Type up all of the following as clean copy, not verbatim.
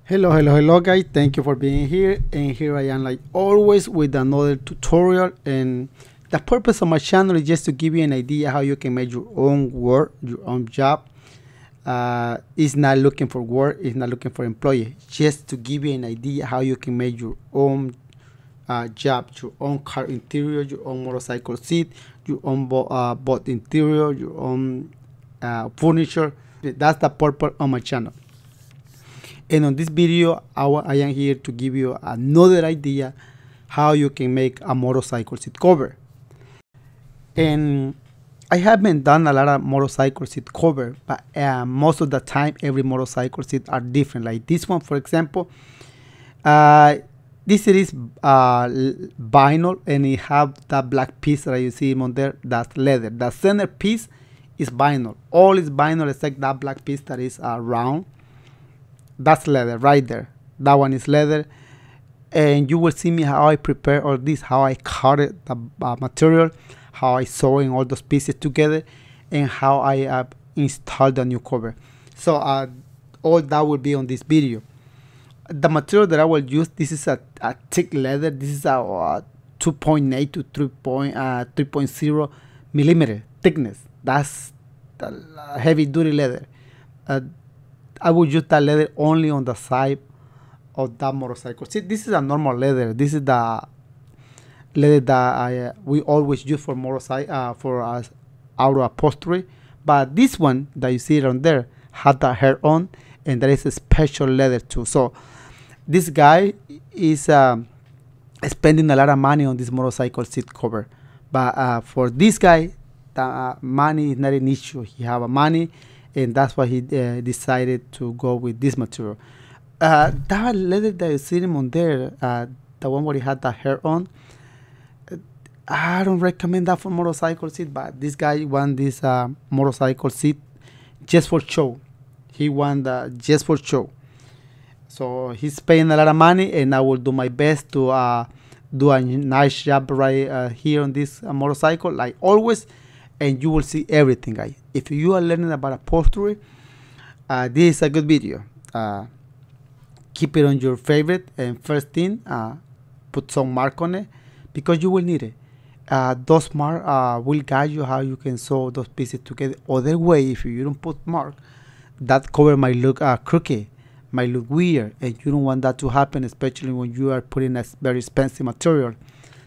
Hello guys, thank you for being here, and here I am like always with another tutorial. And the purpose of my channel is just to give you an idea how you can make your own work, your own job. It's not looking for work, it's not looking for employee, just to give you an idea how you can make your own job, your own car interior, your own motorcycle seat, your own boat interior, your own furniture. That's the purpose of my channel. And on this video, I am here to give you another idea how you can make a motorcycle seat cover. And I haven't done a lot of motorcycle seat cover, but most of the time, every motorcycle seat are different. Like this one, for example, this is vinyl, and it have that black piece that you see on there. That's leather. The center piece is vinyl. All is vinyl except that black piece that is round. That's leather right there. That one is leather, and you will see me how I prepare all this, how I cut it, the material, how I sewing all those pieces together, and how I install the new cover. So all that will be on this video. The material that I will use, this is a thick leather. This is a 2.8 to 3.0 millimeter thickness. That's the heavy duty leather. I will use that leather only on the side of that motorcycle. See, this is a normal leather. This is the leather that we always use for motorcycle for auto upholstery. But this one that you see on there had the hair on, and there is a special leather too. So this guy is spending a lot of money on this motorcycle seat cover. But for this guy, the money is not an issue. He have money, and that's why he decided to go with this material. That leather that you see him on there, the one where he had the hair on, I don't recommend that for motorcycle seat. But this guy want this motorcycle seat just for show. He want just for show. So he's paying a lot of money, and I will do my best to do a nice job right here on this motorcycle, like always. And you will see everything, guys. If you are learning about upholstery, this is a good video. Keep it on your favorite, and first thing, put some mark on it, because you will need it. Those mark will guide you how you can sew those pieces together. Other way, if you don't put mark, that cover might look crooked, might look weird, and you don't want that to happen, especially when you are putting a very expensive material.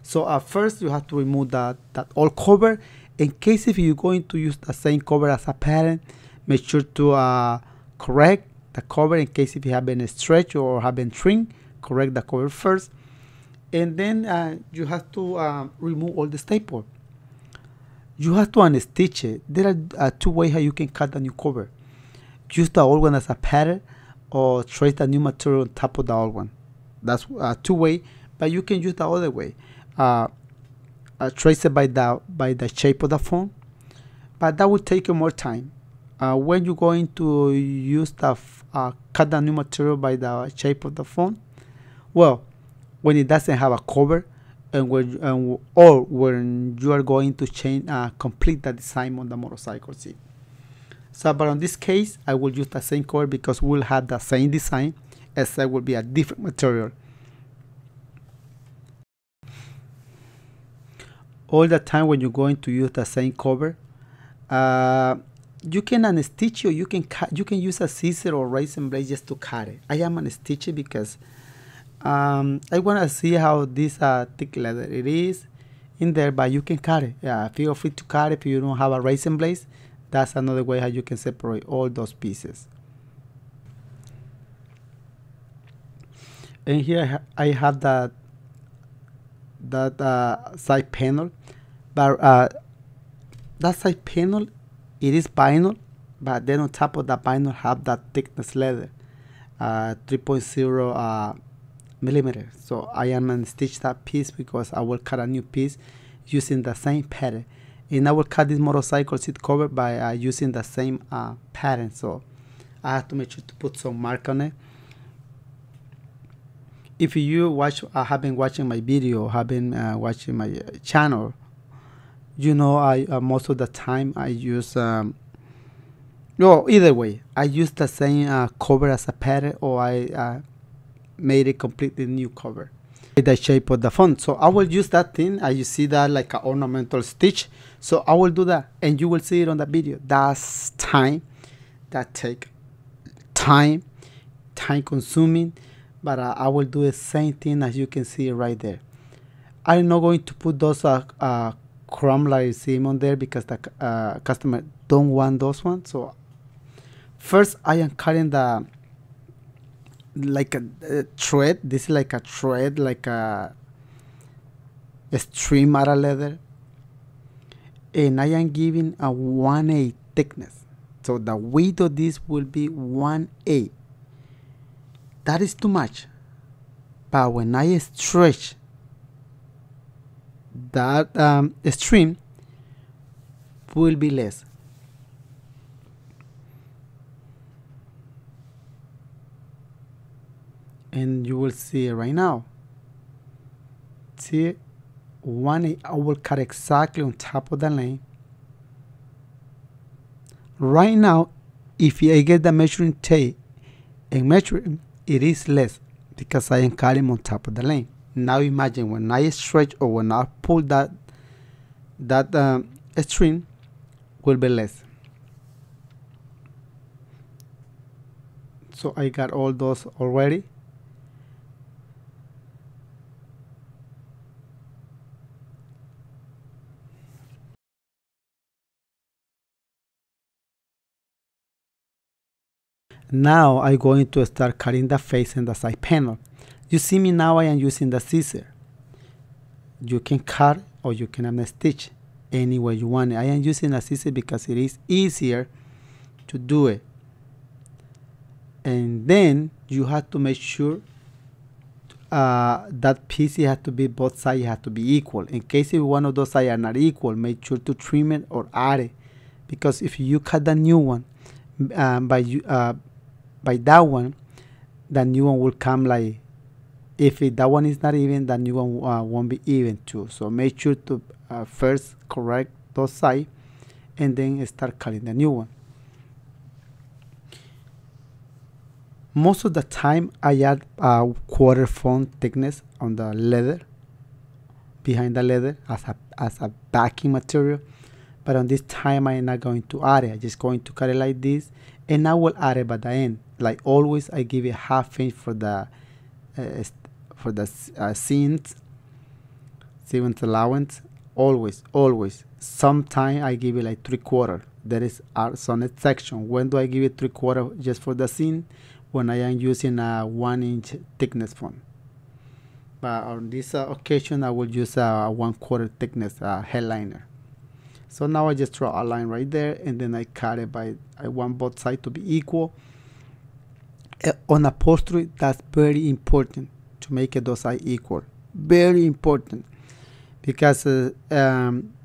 So first you have to remove that old cover. In case if you're going to use the same cover as a pattern, make sure to correct the cover. In case if you have been stretched or have been trimmed, correct the cover first. And then you have to remove all the staple. You have to unstitch it. There are two ways how you can cut the new cover. Use the old one as a pattern, or trace the new material on top of the old one. That's two ways, but you can use the other way. Trace it by the shape of the phone, but that will take you more time. When you're going to use the cut the new material by the shape of the phone, well, when it doesn't have a cover, and when you are going to change complete the design on the motorcycle seat. So, but in this case, I will use the same cover because we'll have the same design, except will be a different material. All the time when you're going to use the same cover, you can unstitch, or you can cut. You can use a scissor or razor blade just to cut it. I am unstitching because I want to see how this thick leather it is in there, but you can cut it. Feel free to cut it if you don't have a razor blade. That's another way how you can separate all those pieces. And here I have that side panel, but that side panel, it is vinyl, but then on top of that vinyl have that thickness leather, 3.0 millimeter. So I am gonna stitch that piece because I will cut a new piece using the same pattern, and I will cut this motorcycle seat cover by using the same pattern. So I have to make sure to put some mark on it. If you have been watching my video, have been watching my channel, you know I most of the time I use either way, I use the same cover as a pattern, or I made a completely new cover. The shape of the font, so I will use that thing, as you see that like an ornamental stitch. So I will do that and you will see it on the video. That's time, that take time consuming, but I will do the same thing as you can see right there. I'm not going to put those crumb like you see on there because the customer don't want those ones. So first I am cutting the like a thread. This is like a thread, like a string out of leather, and I am giving a 1/8 thickness. So the width of this will be 1/8. That is too much, but when I stretch that string will be less. And you will see it right now. See, 1/8, I will cut exactly on top of the line. Right now, if I get the measuring tape and measure it is less because I am cutting on top of the line. Now imagine when I stretch or when I pull that string will be less. So I got all those already. Now I'm going to start cutting the face and the side panel. You see me now, I am using the scissor. You can cut or you can stitch any way you want it. I am using a scissor because it is easier to do it. And then you have to make sure that piece has to be, both sides have to be equal. In case if one of those sides are not equal, make sure to trim it or add it. Because if you cut the new one by that one, the new one will come like, if that one is not even, the new one won't be even too. So make sure to first correct those sides and then start cutting the new one. Most of the time I add a 1/4 font thickness on the leather, behind the leather as a backing material. But on this time I'm not going to add it. I'm just going to cut it like this, and I will add it by the end. Like always, I give it 1/2 inch for the seams allowance. Always. Sometimes I give it like 3/4. That is our sonnet section. When do I give it 3/4? Just for the seam, when I am using a 1-inch thickness font. But on this occasion, I will use a 1/4 thickness headliner. So now I just draw a line right there, and then I cut it by, I want both sides to be equal. On upholstery, that's very important to make it those sides equal. Very important, because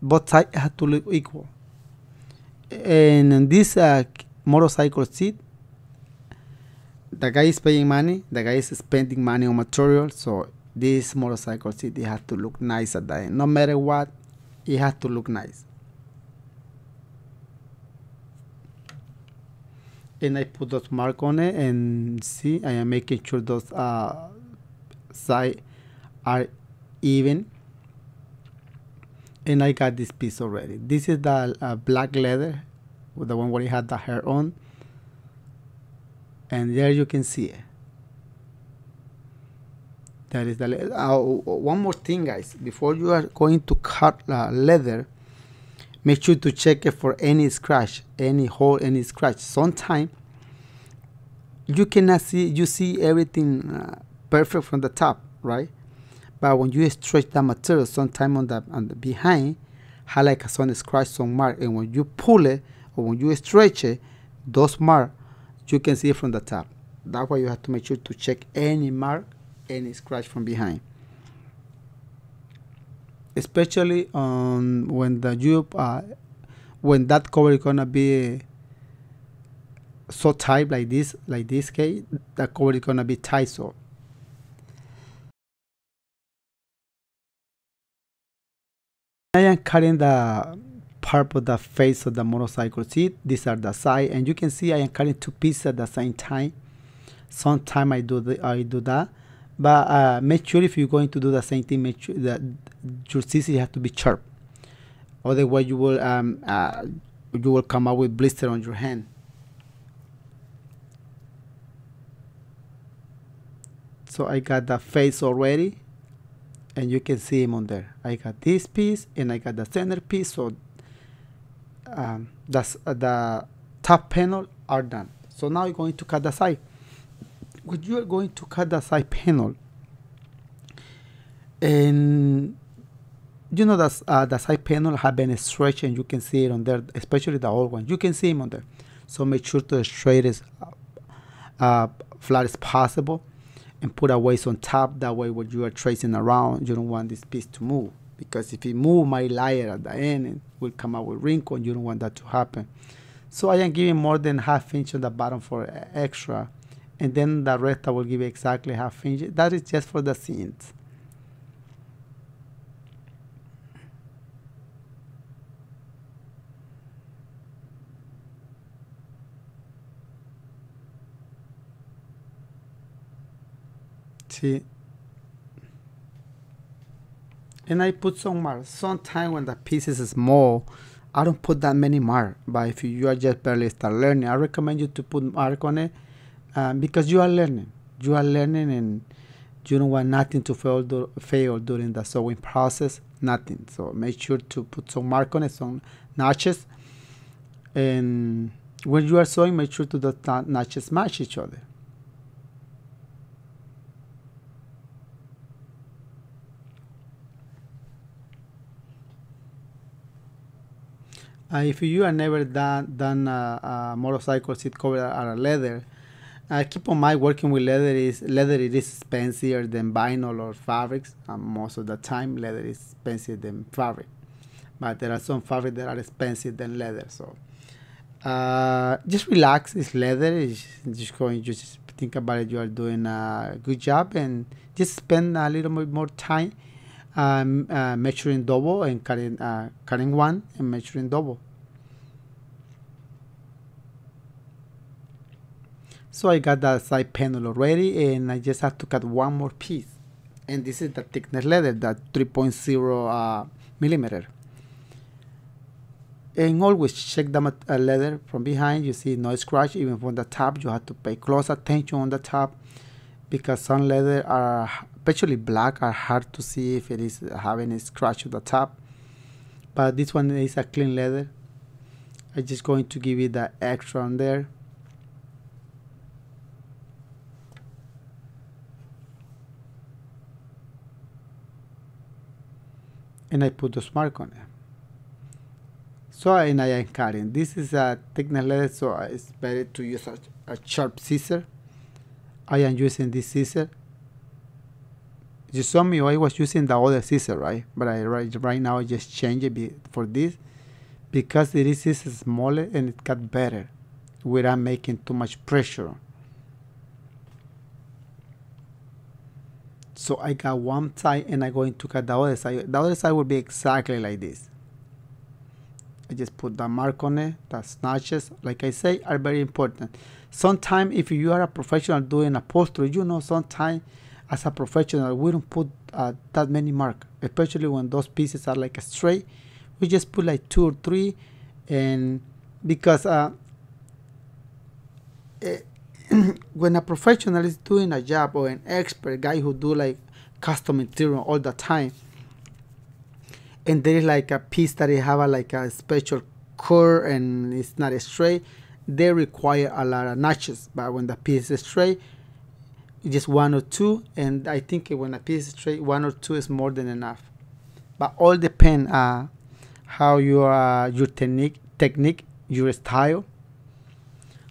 both sides have to look equal. And in this motorcycle seat, the guy is paying money, the guy is spending money on material, so this motorcycle seat, it has to look nice at the end. No matter what, it has to look nice. And I put those marks on it, and see, I am making sure those sides are even. And I got this piece already. This is the black leather, the one where it had the hair on. And there you can see it. That is the leather. One more thing, guys, before you are going to cut leather, make sure to check it for any scratch, any hole, any scratch. Sometimes you cannot see, you see everything perfect from the top, right? But when you stretch the material, sometimes on the behind, have like some scratch, some mark, and when you pull it or when you stretch it, those marks you can see it from the top. That's why you have to make sure to check any mark, any scratch from behind. Especially on when when that cover is gonna be so tight like this case, the cover is gonna be tight. So I am cutting the part of the face of the motorcycle seat. These are the side, and you can see I am cutting two pieces at the same time. Sometimes I do that, But make sure if you're going to do the same thing, make sure that your scissors have to be sharp. Otherwise, you will come out with blister on your hand. So I got the face already, and you can see him on there. I got this piece and I got the center piece. So that's the top panel are done. So now you're going to cut the side. When you are going to cut the side panel, and you know that the side panel have been stretched, and you can see it on there, especially the old one. You can see him on there. So make sure to straight as flat as possible, and put a waist on top. That way, when you are tracing around, you don't want this piece to move, because if it move, might layer at the end and will come out with wrinkle, and you don't want that to happen. So I am giving more than ½ inch on the bottom for extra, and then the rest I will give exactly ½ inch. That is just for the seams. See, and I put some marks. Sometimes when the piece is small, I don't put that many marks. But if you are just barely start learning, I recommend you to put mark on it, because you are learning. You are learning, and you don't want nothing to fail during the sewing process. Nothing. So make sure to put some mark on it, some notches. And when you are sewing, make sure to the notches match each other. If you are never done a motorcycle seat cover out of leather, keep in mind working with leather it is expensive than vinyl or fabrics. Most of the time, leather is expensive than fabric, but there are some fabrics that are expensive than leather. So just relax. It's leather. It's just think about it. You are doing a good job, and just spend a little bit more time measuring double and cutting one and measuring double. So I got the side panel already, and I just have to cut one more piece. And this is the thickness leather, that 3.0 millimeter. And always check the leather from behind. You see no scratch. Even from the top, you have to pay close attention on the top, because some leather are, especially black, are hard to see if it is having a scratch at the top. But this one is a clean leather. I'm just going to give it the extra on there. And I put those mark on it. So and I am cutting. This is a thickness leather, so it's better to use a sharp scissor. I am using this scissor. You saw me, I was using the other scissor, right? But right now I just change it for this, because it is smaller and it cut better without making too much pressure. So I got one side, and I'm going to cut the other side. The other side will be exactly like this. I just put the mark on it. The notches, like I say, are very important. Sometimes if you are a professional doing upholstery, you know, sometimes as a professional, we don't put that many marks, especially when those pieces are like straight. We just put like 2 or 3, and because when a professional is doing a job, or an expert guy who do like custom material all the time, and there is like a piece that they have like a special curve and it's not straight, they require a lot of notches. But when the piece is straight, just 1 or 2, and I think when a piece is straight, 1 or 2 is more than enough. But all depend how your technique, your style.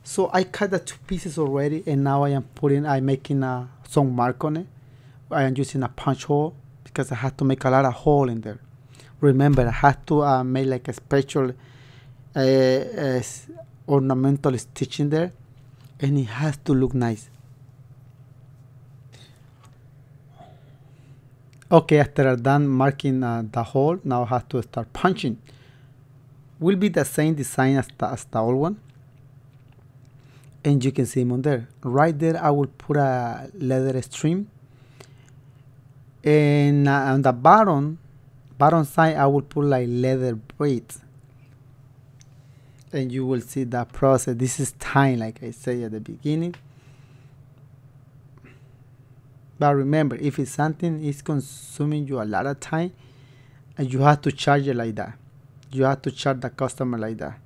So I cut the 2 pieces already, and now I'm making some mark on it. I am using a punch hole, because I have to make a lot of hole in there. Remember, I have to make like a special ornamental stitch in there, and it has to look nice. Okay, after I'm done marking the hole, now I have to start punching. Will be the same design as the old one, and you can see them on there. Right there, I will put a leather string, And on the bottom side, I will put like leather braids, and you will see that process. This is time, like I say at the beginning. But remember, if it's something is consuming you a lot of time, and you have to charge it like that, you have to charge the customer like that.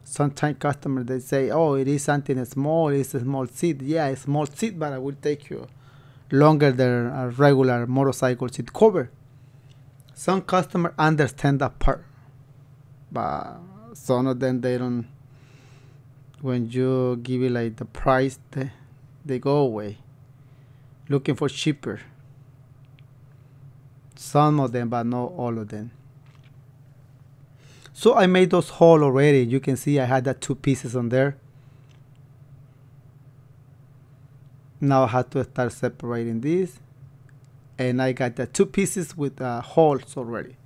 Sometimes customers, they say, oh, it is something small, it's a small seat. Yeah, a small seat, but I will take you longer than a regular motorcycle seat cover. Some customers understand that part, but some of them, they don't. When you give it like the price, they go away looking for cheaper. Some of them, but not all of them. So I made those holes already. You can see I had that 2 pieces on there. Now I have to start separating this, and I got the 2 pieces with holes already.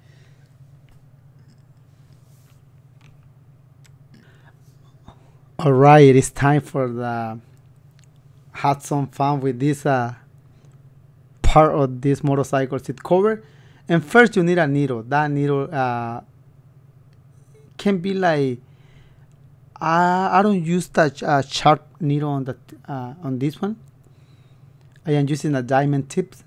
All right, it is time for the have some fun with this part of this motorcycle seat cover. And first you need a needle. That needle can be like, I don't use that sharp needle on the on this one. I am using a diamond tips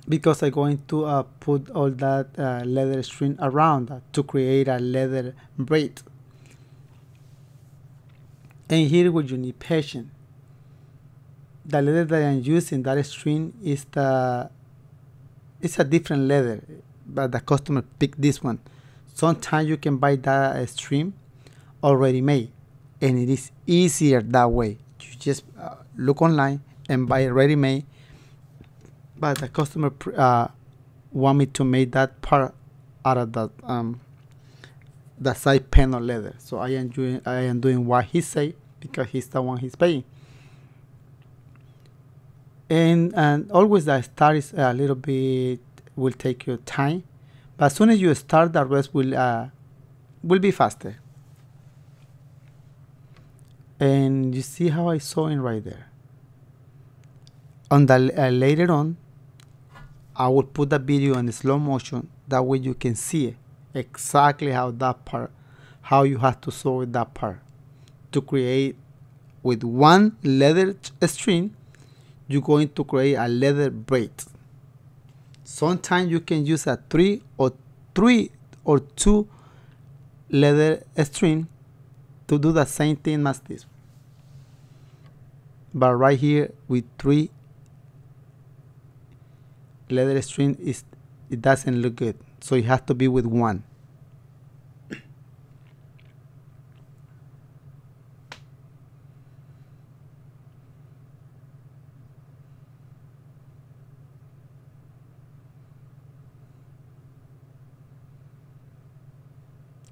because I'm going to put all that leather string around to create a leather braid. And here what you need patience. The leather that I'm using, that string, is it's a different leather, but the customer picked this one. Sometimes you can buy that string already made, and it is easier that way. You just look online and buy it ready made, but the customer want me to make that part out of the side panel leather. So I am doing what he say, because he's the one he's paying. And always the start is a little bit, will take your time, but as soon as you start, the rest will be faster. And you see how I saw it right there. On the later on, I will put the video in slow motion. That way you can see it exactly how that part, how you have to sew that part to create with one leather string. You're going to create a leather braid. Sometimes you can use a 3 or 2 leather string to do the same thing as this. But right here with 3 leather string, it doesn't look good. So it has to be with 1.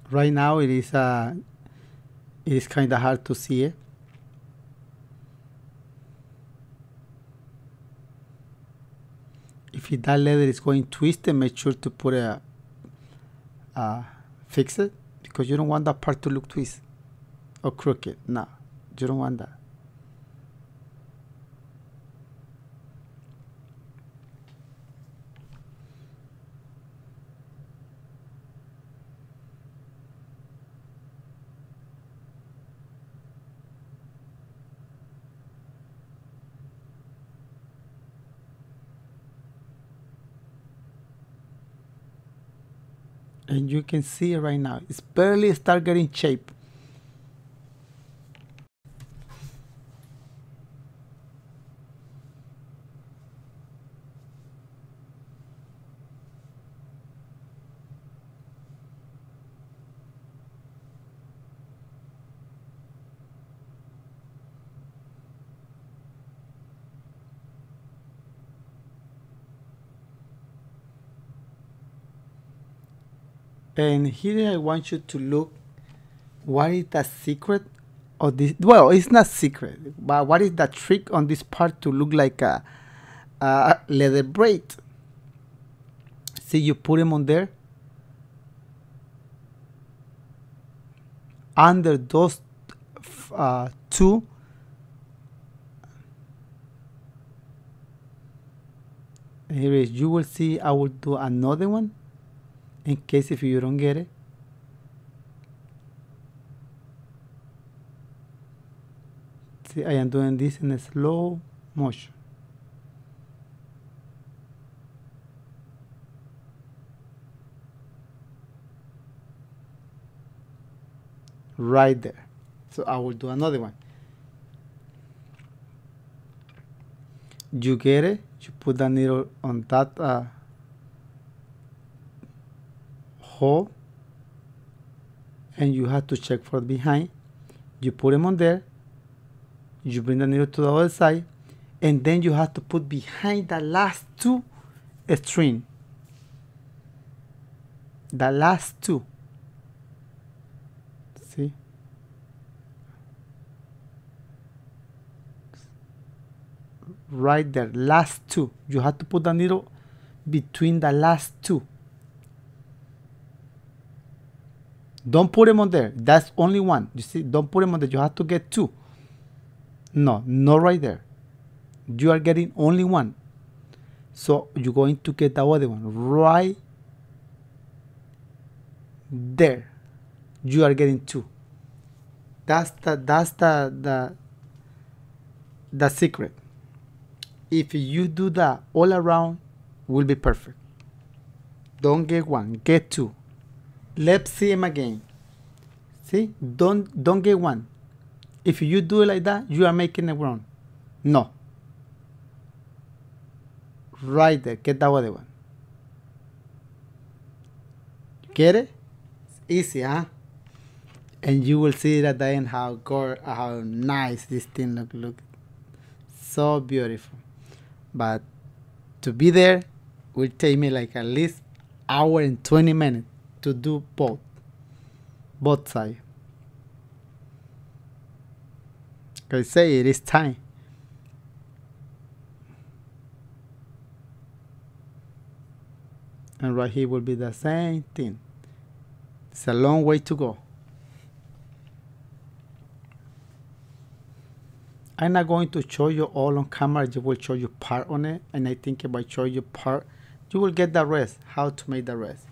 Right now it is kind of hard to see it. If that leather is going twisted, make sure to put fix it, because you don't want that part to look twisted or crooked. No, you don't want that. And you can see it right now. It's barely start getting shape. And here I want you to look, what is the secret of this? Well, it's not secret, but what is the trick on this part to look like a leather braid? See, you put them on there. Under those 2, And here is, you will see I will do another one in case if you don't get it. See, I am doing this in a slow motion. Right there. So I will do another one. You get it, you put the needle on that hole, and you have to check for behind. You put them on there, you bring the needle to the other side, and then you have to put behind the last two string. The last two. See? Right there, last two. You have to put the needle between the last two. Don't put them on there. That's only one. You see, don't put them on there. You have to get two. No, not right there. You are getting only one. So you're going to get the other one right there. You are getting two. That's the secret. If you do that all around, will be perfect. Don't get one, get two. Let's see them again. See, don't get one. If you do it like that, you are making it wrong. No. Right there, get that other one. Get it? It's easy, huh? And you will see at the end how nice this thing look. So beautiful. But to be there will take me like at least hour and 20 minutes to do both sides. I say it is time. And right here will be the same thing. It's a long way to go. I'm not going to show you all on camera. I will show you part on it, and I think if I show you part, you will get the rest, how to make the rest.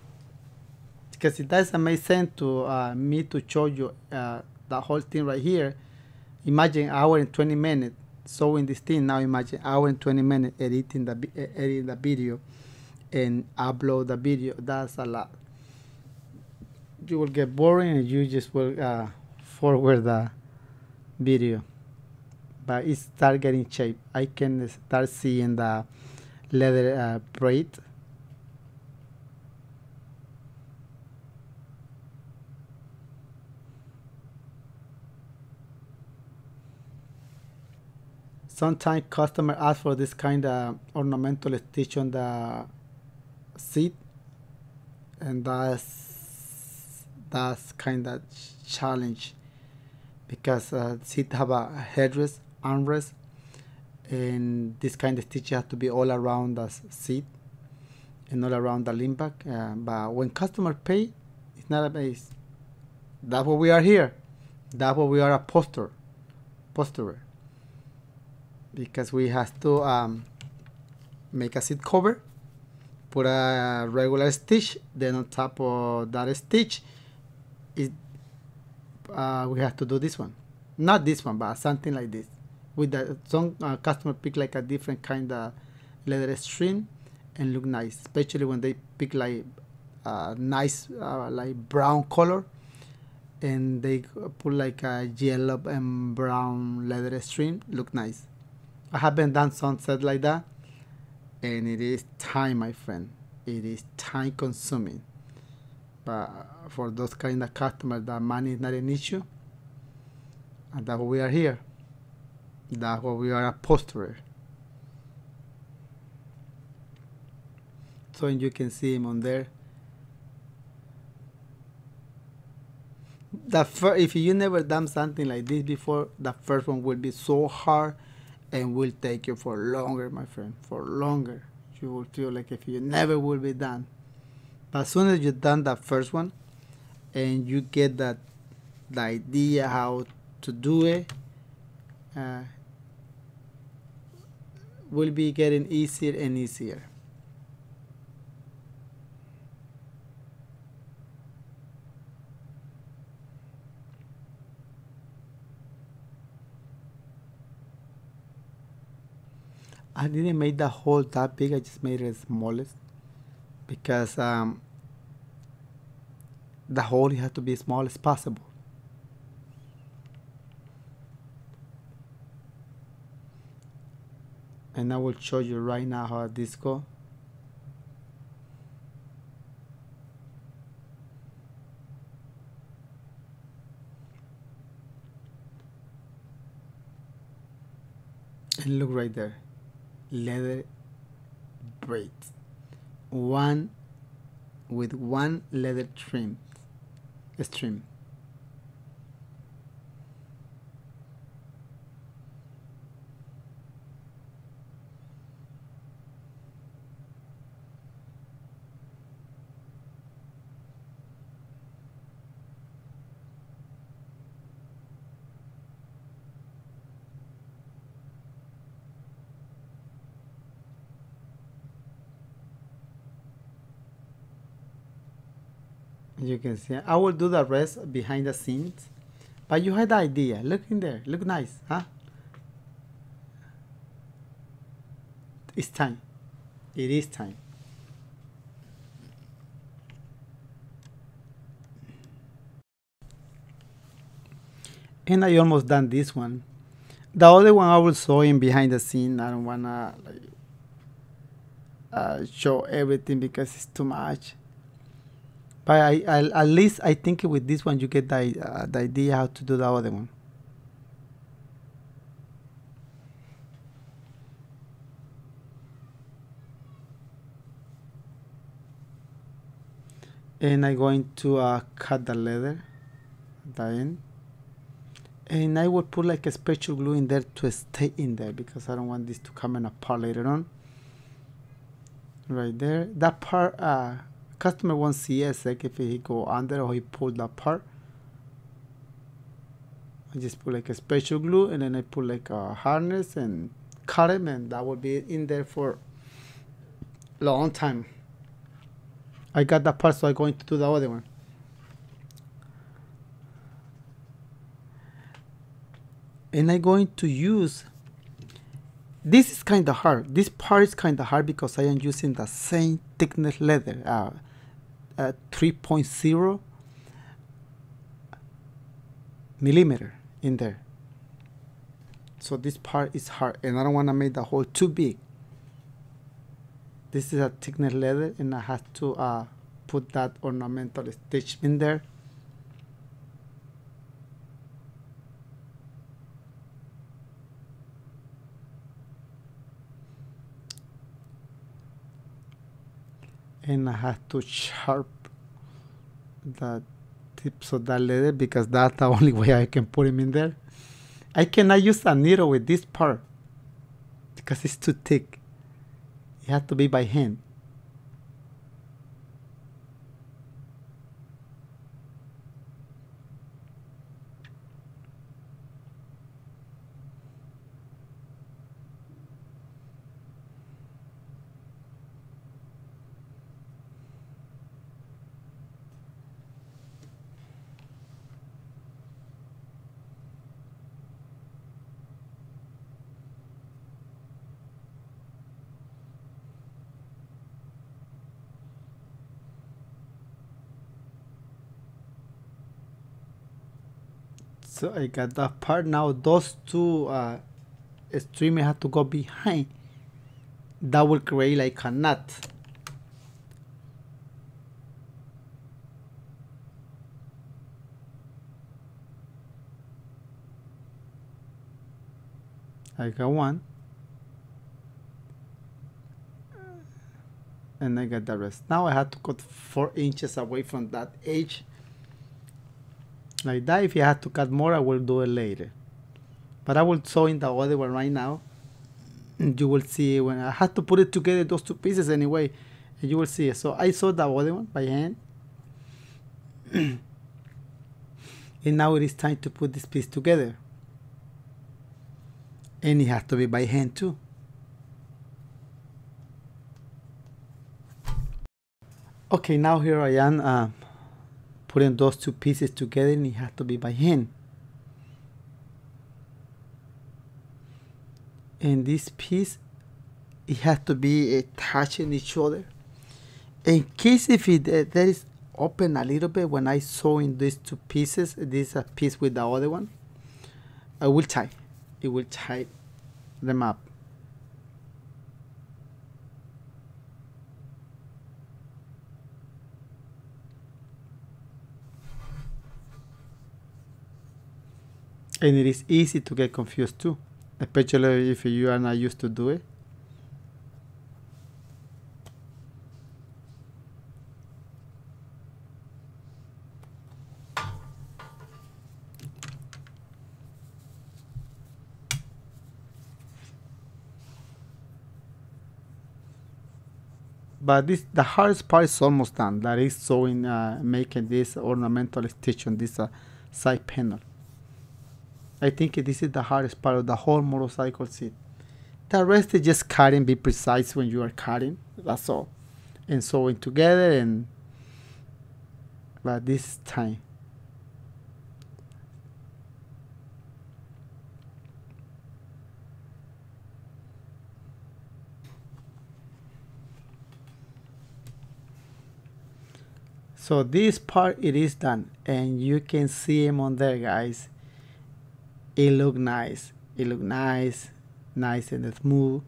Because it doesn't make sense to me to show you the whole thing right here. Imagine hour and 20 minutes sewing this thing. Now imagine hour and 20 minutes editing the video and upload the video. That's a lot. You will get boring and you just will forward the video. But it start getting shape. I can start seeing the leather braid. Sometimes customer ask for this kind of ornamental stitch on the seat, and that's kind of challenge, because seat have a headrest, armrest, and this kind of stitch has to be all around the seat and all around the lean back. But when customer pay, it's not a base. That's what we are here. That's what we are, a posterer, because we have to make a seat cover, put a regular stitch, then on top of that stitch, we have to do this one, not this one, but something like this. With the some customer pick like a different kind of leather string and look nice, especially when they pick like nice like brown color, and they put like a yellow and brown leather string, look nice. I haven't done some set like that, and it is time, my friend. It is time consuming. But for those kind of customers, that money is not an issue, and that's why we are here. That's why we are a posterer. So you can see him on there. If you never done something like this before, the first one will be so hard and will take you for longer, my friend, for longer. You will feel like if you never will be done. But as soon as you've done that first one and you get the idea how to do it, will be getting easier and easier. I didn't make the hole that big, I just made it smallest because the hole has to be as small as possible. And I will show you right now how this goes. And look right there, leather braids, one with one leather string. You can see I will do the rest behind the scenes, but you had the idea. Look in there, look nice, huh? It's time. It is time. And I almost done this one. The other one I will show in behind the scene. I don't wanna like, show everything because it's too much. But I at least I think with this one you get the idea how to do the other one. And I'm going to cut the leather at the end. And I will put like a special glue in there to stay in there because I don't want this to come in apart later on. Right there. That part, customer won't see it, like if he go under or he pull that part. I just put like a special glue and then I put like a harness and cut him, and that will be in there for a long time. I got that part, so I'm going to do the other one. And I'm going to use, this is kind of hard. This part is kind of hard because I am using the same thickness leather, 3.0 millimeter in there. So this part is hard and I don't want to make the hole too big. This is a thickness leather and I have to put that ornamental stitch in there. And I have to sharp the tips of that leather because that's the only way I can put him in there. I cannot use a needle with this part because it's too thick. It has to be by hand. So I got that part. Now those two streamers have to go behind. That will create like a knot. I got one. And I got the rest. Now I have to cut 4 inches away from that edge. Like that. If you have to cut more, I will do it later. But I will show in the other one right now. And you will see when I have to put it together, those two pieces anyway. And you will see it. So I saw the other one by hand. And now it is time to put this piece together. And it has to be by hand too. Okay, now here I am putting those two pieces together, and it has to be by hand. And this piece it has to be touching each other. In case if there is open a little bit when I sew in these two pieces, this is a piece with the other one, I will tie. It will tie them up. And it is easy to get confused too, especially if you are not used to do it. But the hardest part is almost done. That is sewing, making this ornamental stitch on this side panel. I think this is the hardest part of the whole motorcycle seat. The rest is just cutting, be precise when you are cutting, that's all. And sewing together, and but this time. So this part, it is done, and you can see him on there, guys. It look nice. It look nice and smooth.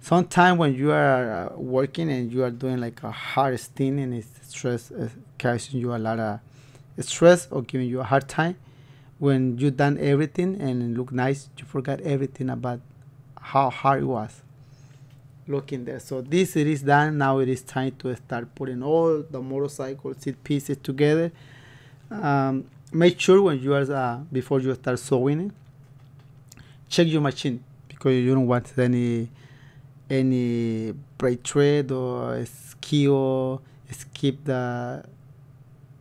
Sometimes when you are working and you are doing like a hard thing and it's stress, causing you a lot of stress or giving you a hard time, when you done everything and it look nice, you forgot everything about how hard it was. Look in there. So this, it is done. Now it is time to start putting all the motorcycle seat pieces together. Make sure when you are before you start sewing it, check your machine, because you don't want any braid thread or skill skip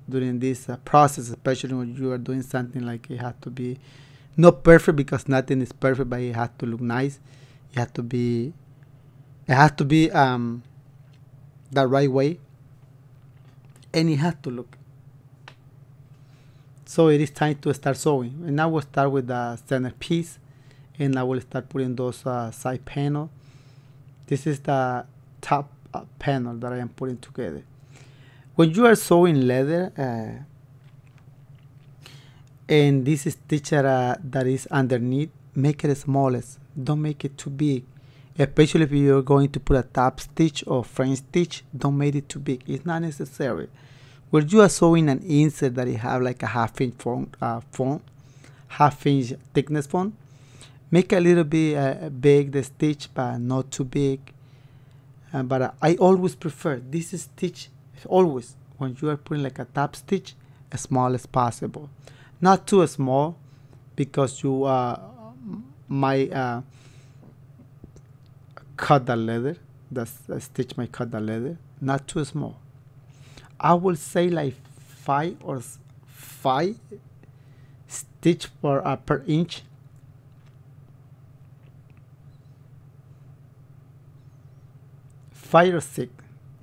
during this process, especially when you are doing something like it has to be not perfect, because nothing is perfect, but it has to look nice. It has to be the right way, and it has to look. So it is time to start sewing, and I will start with the center piece, and I will start putting those side panel. This is the top panel that I am putting together. When you are sewing leather, and this stitch that is underneath, make it smallest. Don't make it too big. Especially if you're going to put a top stitch or French stitch, don't make it too big. It's not necessary. When you are sewing an insert that you have like a half-inch half-inch thickness font, make a little bit big the stitch, but not too big. But I always prefer this stitch, always when you are putting like a top stitch, as small as possible. Not too small, because you might cut the leather. The stitch might cut the leather. Not too small. I will say like 5 stitch per inch. Five or 6.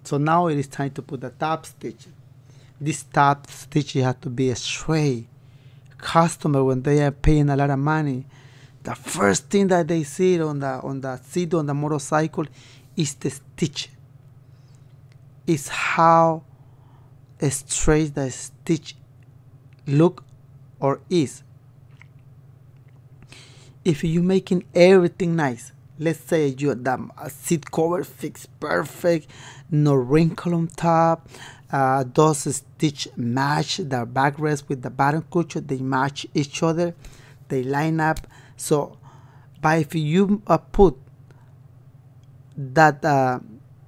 So now it is time to put the top stitch. This top stitch, you have to be a straight. Customer, when they are paying a lot of money, the first thing that they see on the seat on the motorcycle is the stitch. Is how straight the stitch look or is. If you're making everything nice, let's say the seat cover fits perfect, no wrinkle on top, those stitch match the backrest with the bottom cushion, they match each other, they line up. So, but if you put that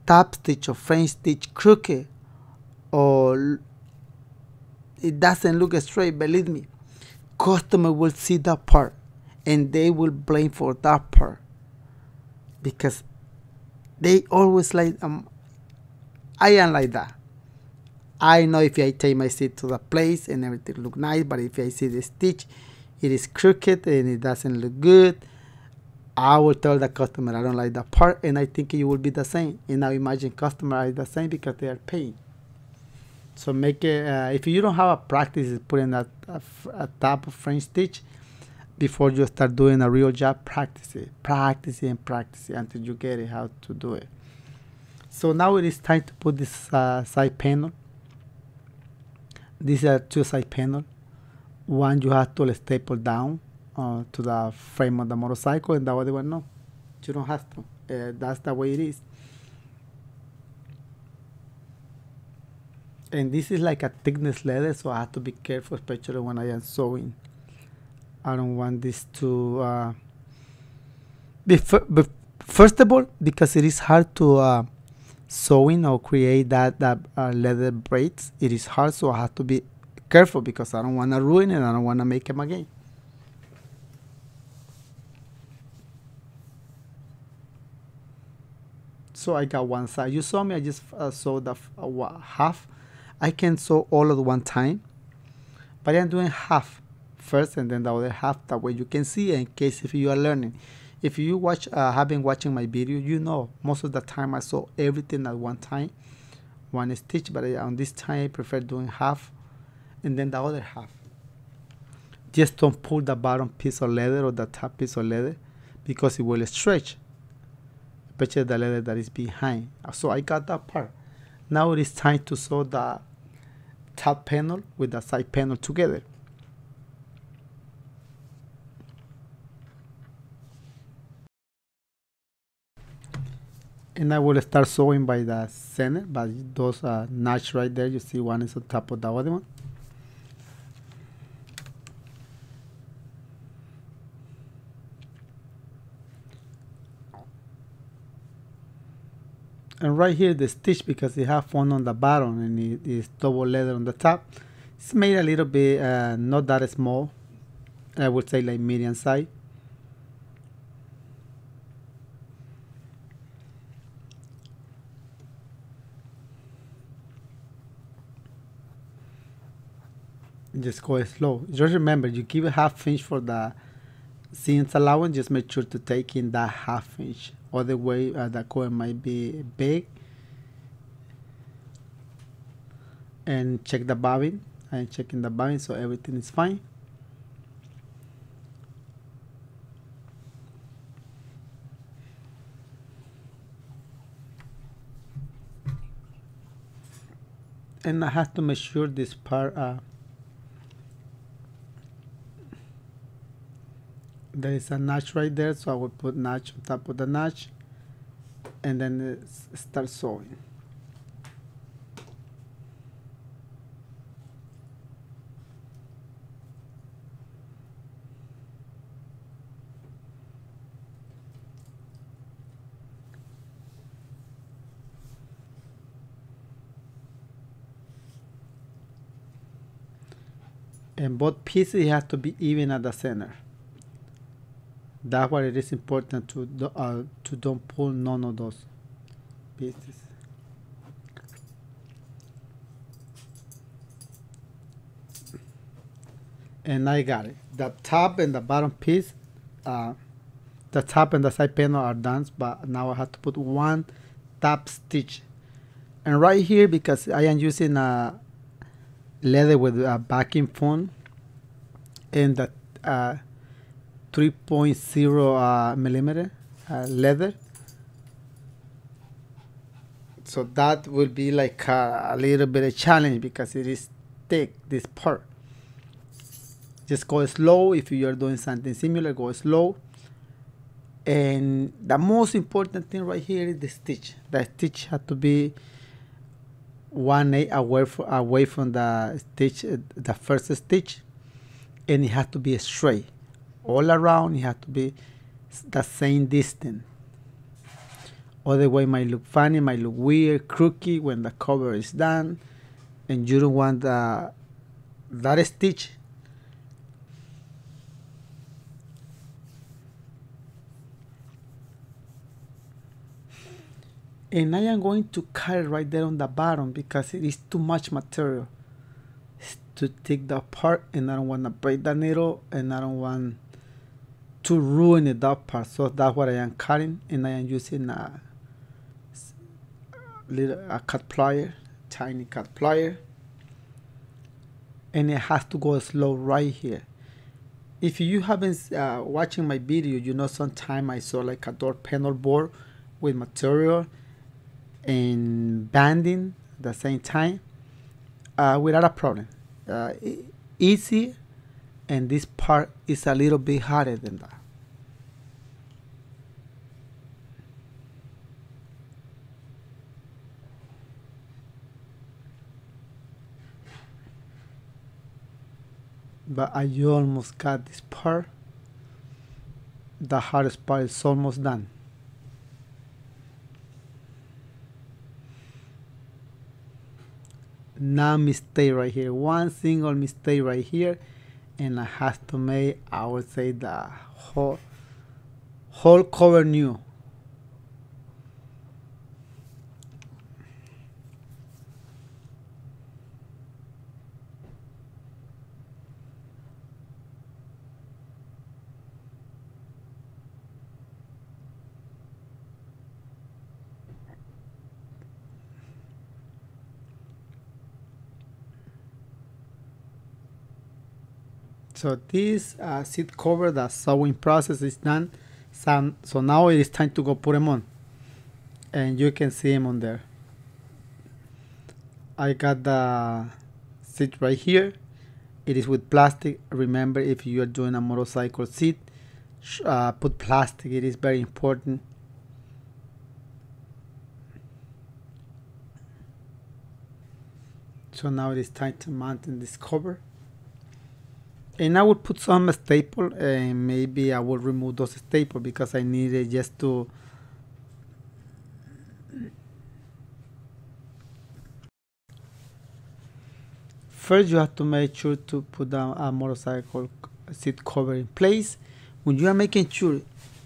top stitch or French stitch crooked, or it doesn't look straight, believe me, customer will see that part and they will blame for that part, because they always like I am like that. I know if I take my seat to the place and everything look nice, but if I see the stitch, it is crooked and it doesn't look good, I will tell the customer I don't like that part, and I think you will be the same. And now imagine customer are the same because they are paying. So make it, if you don't have a practice putting a top of French stitch, before you start doing a real job, practice it, practice it, and practice it until you get it how to do it. So now it is time to put this side panel. These are two side panels. One you have to staple down to the frame of the motorcycle, and the other one no, you don't have to. That's the way it is. And this is like a thickness leather, so I have to be careful, especially when I am sewing. I don't want this to first of all, because it is hard to sewing or create that leather braids. It is hard, so I have to be careful because I don't want to ruin it. I don't want to make them again. So I got one side. You saw me, I just sewed the half. I can sew all at one time, but I'm doing half first and then the other half, that way you can see in case if you are learning. If you have been watching my video, you know most of the time I sew everything at one time, one stitch, but on this time I prefer doing half and then the other half. Just don't pull the bottom piece of leather or the top piece of leather because it will stretch, especially the leather that is behind. So I got that part. Now it is time to sew the top panel with the side panel together. And I will start sewing by the center, by those notch right there. You see one is on top of the other one. And right here the stitch, because it have one on the bottom and it is double leather on the top, it's made a little bit not that small. I would say like medium size. Just go slow. Just remember, you give a half inch for the seams allowance. Just make sure to take in that half inch. Other way, the coil might be big. And check the bobbin. I'm checking the bobbin, so everything is fine. And I have to make sure this part there is a notch right there, so I will put notch on top of the notch and then start sewing. And both pieces have to be even at the center. That's why it is important to don't pull none of those pieces. And I got it. The top and the bottom piece, the top and the side panel are done, but now I have to put one top stitch. And right here, because I am using a leather with a backing foam and the 3.0 millimeter leather, so that will be like a little bit of challenge because it is thick, this part. Just go slow. If you are doing something similar, go slow. And the most important thing right here is the stitch. The stitch has to be 1/8 away from the stitch, the first stitch, and it has to be straight all around. It has to be the same distance. Other way might look funny, might look weird, crooked when the cover is done, and you don't want that stitch. And I am going to cut it right there on the bottom because it is too much material to take that part, and I don't want to break the needle, and I don't want to ruin that part. So that's what I am cutting, and I am using a cut plier, tiny cut plier, and it has to go slow right here. If you haven't watching my video, you know sometime I saw like a door panel board with material and banding at the same time without a problem. Easy, and this part is a little bit harder than that. But I almost got this part. The hardest part is almost done. Now mistake right here, one single mistake right here, and I have to make, I would say, the whole cover new. So this seat cover, the sewing process is done. So now it is time to go put them on, and you can see them on there. I got the seat right here. It is with plastic. Remember, if you are doing a motorcycle seat, put plastic. It is very important. So now it is time to mount in this cover. And I would put some staple, and maybe I will remove those staples because I need it just to first you have to make sure to put down a motorcycle seat cover in place. When you are making sure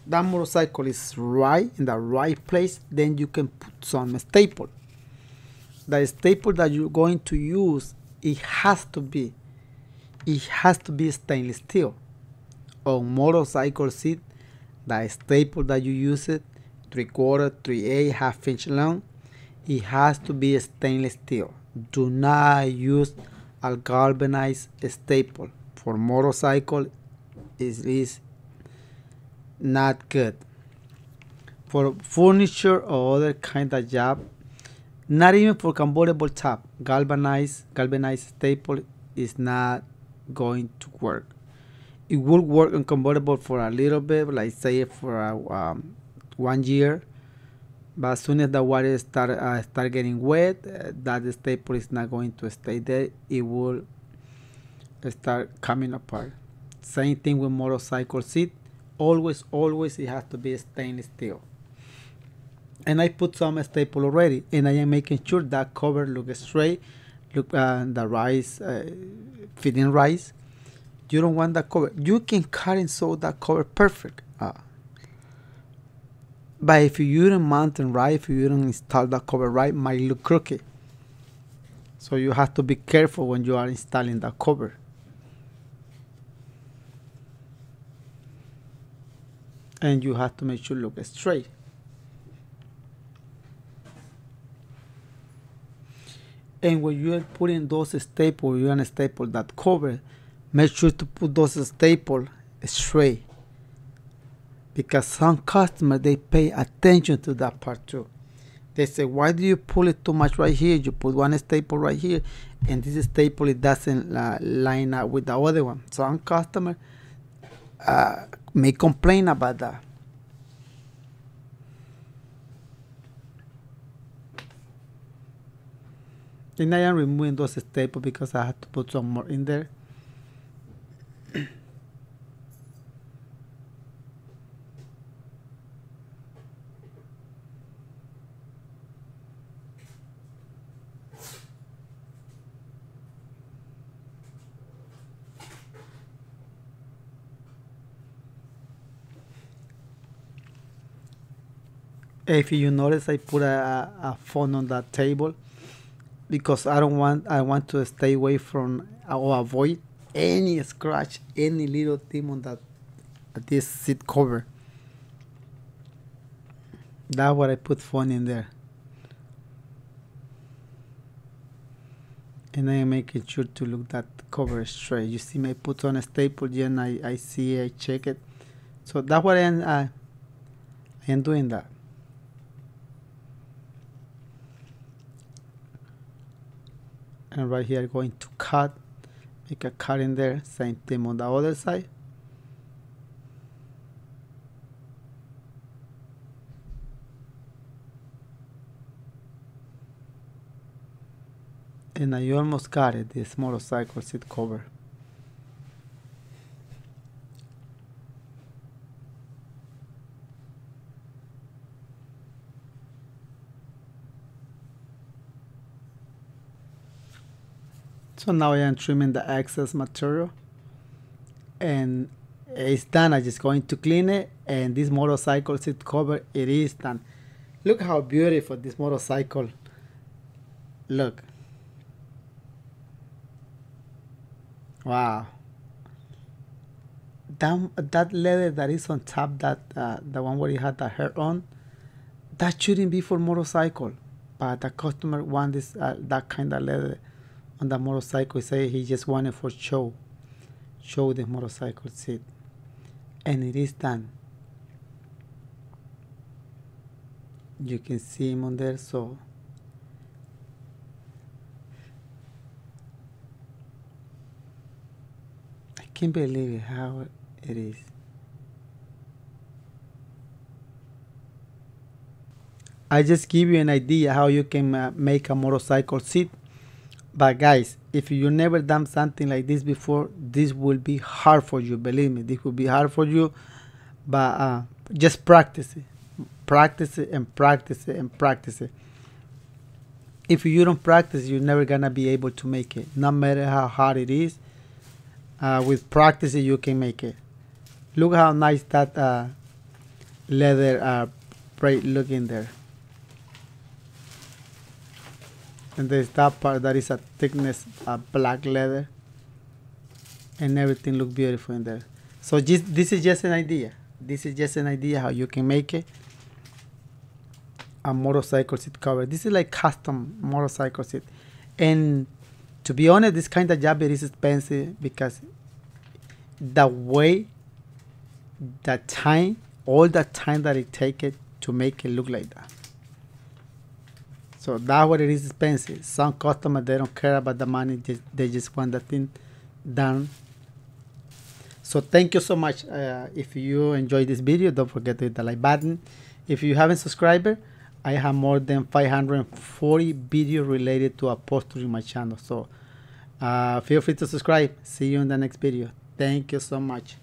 that motorcycle is right in the right place, then you can put some staple. The staple that you're going to use, it has to be stainless steel. On motorcycle seat, the staple that you use it, 3/4, 3/8, ½ inch long, it has to be stainless steel. Do not use a galvanized staple. For motorcycle, it is not good. For furniture or other kind of job, not even for convertible top, galvanized staple is not going to work. It will work on convertible for a little bit, like say for 1 year, but as soon as the water start getting wet, that staple is not going to stay there. It will start coming apart. Same thing with motorcycle seat. Always it has to be stainless steel. And I put some staple already, and I am making sure that cover looks straight. Look, the rise fitting rise. You don't want that cover. You can cut and sew that cover perfect. But if you don't mount it right, if you don't install that cover right, it might look crooked. So you have to be careful when you are installing that cover. And you have to make sure it looks straight. And when you are putting those staples, you want to staple that cover, make sure to put those staples straight. Because some customers, they pay attention to that part too. They say, why do you pull it too much right here? You put one staple right here, and this staple, it doesn't line up with the other one. Some customers may complain about that. And I am removing those staples because I have to put some more in there. If you notice, I put a phone on that table because I want to stay away from or avoid any scratch, any little thing on this seat cover. That's what I put phone in there. and I'm making sure to look that cover straight. You see me put on a staple, then I see, I check it. So that's what I am doing that. And right here going to cut, make a cut in there, same thing on the other side. And I almost got it, this motorcycle seat cover. So now I am trimming the excess material, and it's done. I'm just going to clean it, and this motorcycle seat cover, it is done. Look how beautiful this motorcycle look. Wow. That leather that is on top, that the one where you had the hair on, that shouldn't be for motorcycle, but the customer want this that kind of leather on the motorcycle. He say he just wanted for show the motorcycle seat, and it is done. You can see him on there. So I can't believe it, how it is. I just give you an idea how you can make a motorcycle seat. But guys, if you never done something like this before, this will be hard for you. Believe me, this will be hard for you. But just practice it. Practice it and practice it and practice it. If you don't practice, you're never gonna be able to make it. No matter how hard it is, with practice you can make it. Look how nice that leather braid look in there. And there's that part that is a thickness black leather, and everything look beautiful in there. So this is just an idea. This is just an idea how you can make it a motorcycle seat cover. This is like custom motorcycle seat. And to be honest, this kind of job, it is expensive, because the way, the time, all the time that it take it to make it look like that. So that's what it is expensive. Some customers, they don't care about the money, they just want the thing done. So thank you so much. If you enjoyed this video, don't forget to hit the like button. If you haven't subscribed, I have more than 540 videos related to upholstery in my channel. So feel free to subscribe. See you in the next video. Thank you so much.